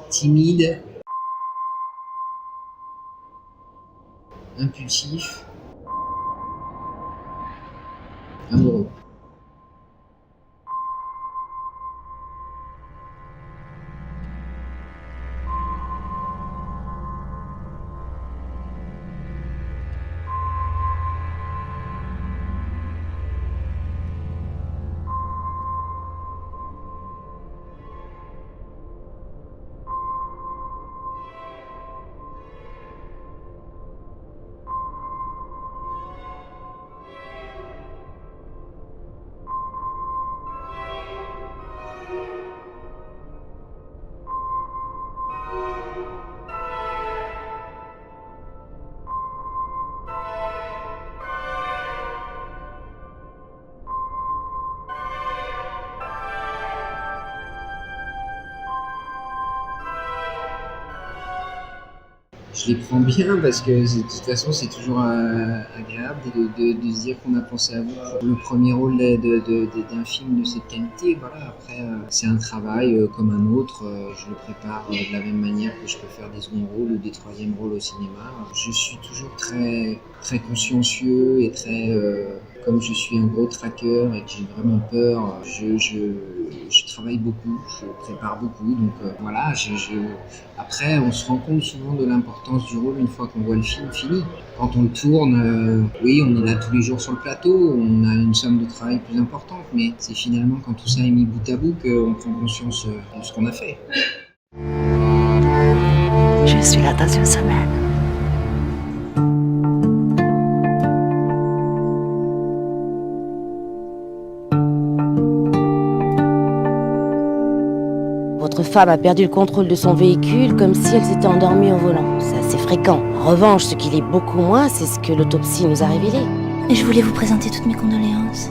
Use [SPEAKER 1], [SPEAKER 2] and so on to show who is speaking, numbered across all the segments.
[SPEAKER 1] timide, impulsif, amoureux. Je les prends bien parce que de toute façon c'est toujours agréable de se dire qu'on a pensé à vous pour le premier rôle d'un film de cette qualité. Voilà. Après c'est un travail comme un autre, je le prépare de la même manière que je peux faire des seconds rôles ou des troisièmes rôles au cinéma. Je suis toujours très, très consciencieux et très... comme je suis un gros tracker et que j'ai vraiment peur, je travaille beaucoup, je prépare beaucoup, donc voilà. Après, on se rend compte souvent de l'importance du rôle une fois qu'on voit le film fini. Quand on le tourne, oui, on est là tous les jours sur le plateau, on a une somme de travail plus importante, mais c'est finalement quand tout ça est mis bout à bout qu'on prend conscience de ce qu'on a fait.
[SPEAKER 2] Je suis là dans une semaine. Votre femme a perdu le contrôle de son véhicule comme si elle s'était endormie au volant. C'est assez fréquent. En revanche, ce qui l'est beaucoup moins, c'est ce que l'autopsie nous a révélé.
[SPEAKER 3] Je voulais vous présenter toutes mes condoléances.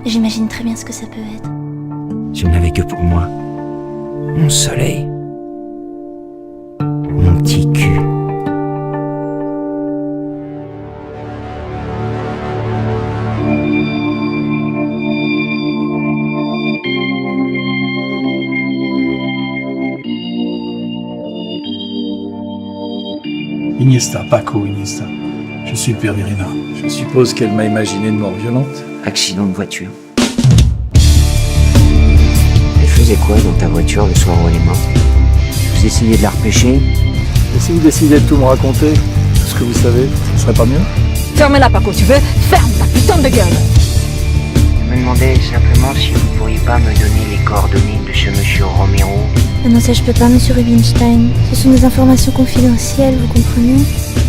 [SPEAKER 3] J'imagine très bien ce que ça peut être.
[SPEAKER 4] Je n'avais que pour moi mon soleil, mon petit cul.
[SPEAKER 5] Iniesta, Paco Iniesta. Je suis le père d'Irina. Je suppose qu'elle m'a imaginé une mort violente.
[SPEAKER 4] Accident de voiture. Elle faisait quoi dans ta voiture le soir où elle est morte? Vous essayez de la repêcher?
[SPEAKER 5] Et si vous décidez de tout me raconter, tout ce que vous savez, ce serait pas mieux?
[SPEAKER 2] Ferme-la, Paco, tu veux? Ferme ta putain de gueule!
[SPEAKER 4] Je me demandais simplement si vous pourriez pas me donner les coordonnées de ce monsieur Romero.
[SPEAKER 3] Ah non, ça je peux pas, monsieur Rubinstein. Ce sont des informations confidentielles, vous comprenez?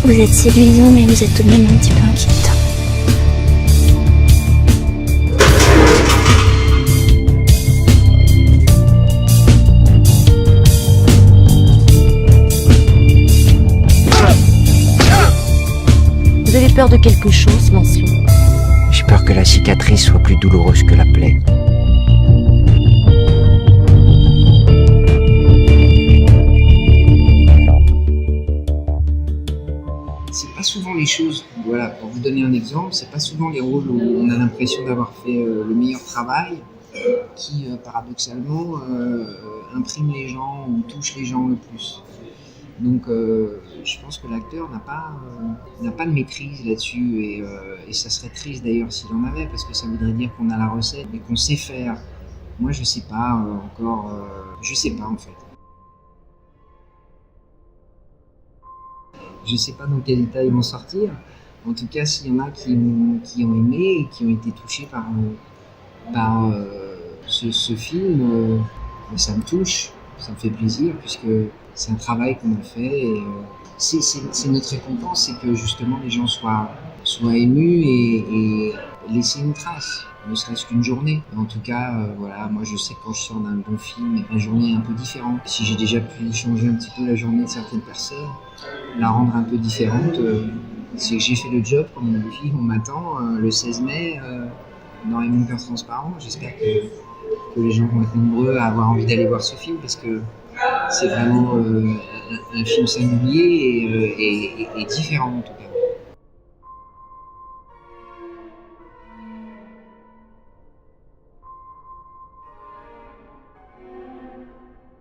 [SPEAKER 3] Vous êtes séduisant, mais vous êtes tout de même un petit peu inquiétant.
[SPEAKER 2] Vous avez peur de quelque chose, Lancelot?
[SPEAKER 4] J'ai peur que la cicatrice soit plus douloureuse que la plaie.
[SPEAKER 1] C'est pas souvent les choses, voilà, pour vous donner un exemple, c'est pas souvent les rôles où on a l'impression d'avoir fait le meilleur travail qui, paradoxalement, imprime les gens ou touche les gens le plus. Donc je pense que l'acteur n'a pas de maîtrise là-dessus et ça serait triste d'ailleurs s'il en avait parce que ça voudrait dire qu'on a la recette et qu'on sait faire. Moi je sais pas encore, je sais pas en fait. Je sais pas dans quel état ils vont sortir. En tout cas, s'il y en a qui ont aimé et qui ont été touchés par ce film, ça me touche, ça me fait plaisir puisque c'est un travail qu'on a fait et c'est notre récompense, c'est que justement les gens soient émus et laisser une trace, ne serait-ce qu'une journée. En tout cas, voilà, moi je sais que quand je sors d'un bon film, ma journée est un peu différente. Si j'ai déjà pu changer un petit peu la journée de certaines personnes, la rendre un peu différente, c'est que j'ai fait le job, comme on dit, on m'attend le 16 mai dans Les Mon Cœur Transparent. J'espère que les gens vont être nombreux à avoir envie d'aller voir ce film parce que c'est vraiment un film singulier et différent en tout cas.